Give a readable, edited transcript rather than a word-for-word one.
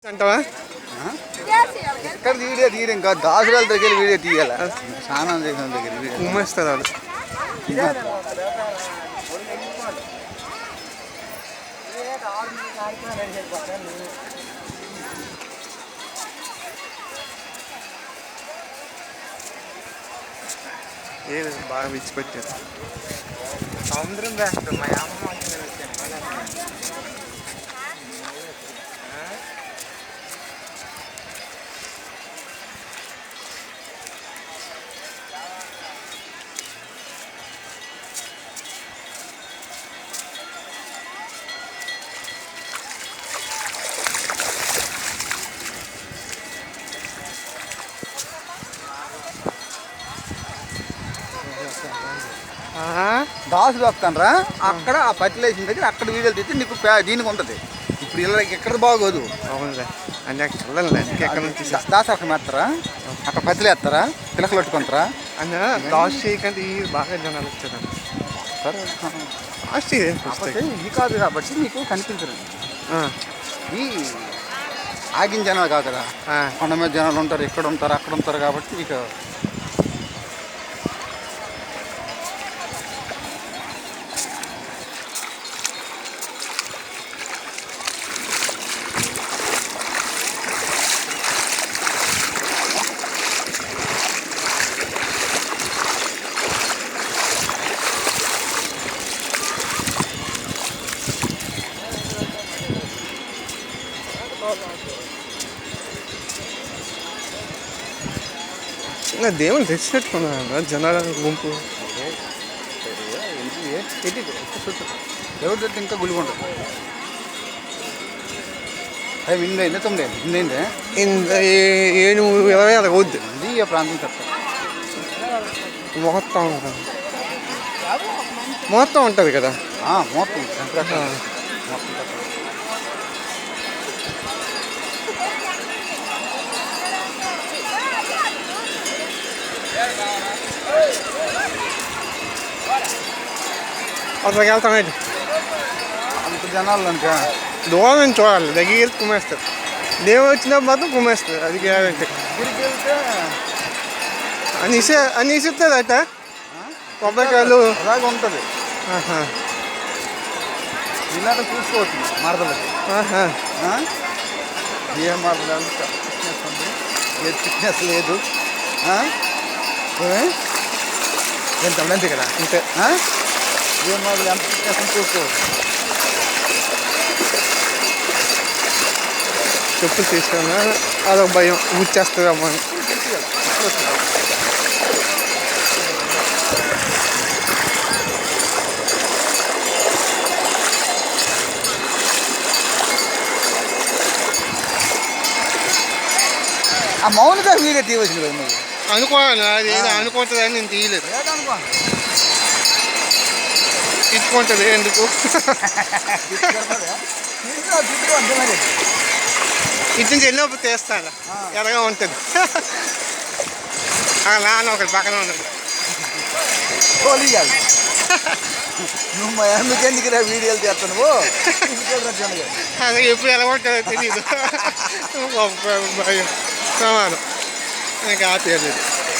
అంటావా? ఎక్కడ వీడియో తీయరు, ఇంకా దాసురాల దగ్గర వీడియో తీయాలి. స్నానం చేసిన దగ్గర వీడియో ఉమ్మేస్తారు వాళ్ళు. ఏది బాగా విచ్చిపెట్టారు. సముద్రం బెస్ట్. మా అమ్మ దాసులు వస్తానరా అక్కడ ఆ పత్తిలేసిన దగ్గర అక్కడ వీడియోలు తీస్తే నీకు దీనికి ఉంటుంది. ఇప్పుడు ఇలా ఎక్కడ బాగోదు. అవునులే అంటే చూడాలి ఎక్కడ నుంచి దాసు అక్కడ మేస్తారా, అక్కడ పత్తిలు వేస్తారా, పిలకలు పట్టుకుంటారా అన్న. లాస్ట్ చేయకంటే ఈ బాగా జనాలు వచ్చారు. లాస్ట్ ఇది కాదు కాబట్టి నీకు కనిపించదు. ఈ ఆగిన జనాలు కాదు కదా, కొండ మీద జనాలు ఉంటారు, ఇక్కడ ఉంటారు, అక్కడ ఉంటారు కాబట్టి నీకు దేవుని తెచ్చిపెట్టుకున్నా జనాల గుంపు. ఎవరి దగ్గర ఇంకా గుడిగా ఉంటుంది. అది విందైందా 9 విందైందా 7:20 అలా అవుద్ది. ఇది ఆ ప్రాంతం తప్ప మొత్తం ఉంటుంది. మొత్తం ఉంటుంది కదా. మొత్తం మొత్తం అక్కడికి వెళ్తామేంటి అంత జనాలు అనుక దూరం నుంచి చూడాలి, దగ్గర కుమ్మేస్తారు. దేవుడు వచ్చినప్పుడు మాత్రం కుమ్మేస్తారు. అది గ్యారంటీ. గిరికి వెళ్తే అన్ని ఇస్తారట కొబ్బరికాయలు అలాగే ఉంటుంది. ఇలాంటి చూసుకోవచ్చు మరదలకి. ఏం మరదలు ఫిట్నెస్ ఉంది, ఏ ఫిట్నెస్ లేదు. ఎంత అంతే కదా, అంతే. ఏం మరదలు ఎంత ఫిట్నెస్ చూసుకోవచ్చు. చెప్పులు తీసుకున్నా అదొక భయం, ఊడ్చేస్తుందమ్మా అని. ఆ మౌనిగా వీడియో తీయవచ్చింది కదా నువ్వు. అనుకోవాలి, అది ఏదో అనుకుంటుందని నేను తీయలేదు. ఇచ్చుకుంటుంది ఎందుకు. ఇటు నుంచి వెళ్ళినప్పుడు తీస్తాను, ఎలాగా ఉంటుంది. నాన్న ఒకటి పక్కన ఉన్నాడు. నువ్వు మా ఎందుకు వీడియోలు చేస్తాను. అది ఎప్పుడు ఎలా ఉంటుందో తెలియదు. భయం సమానం. నాకు ఆపేయలేదు.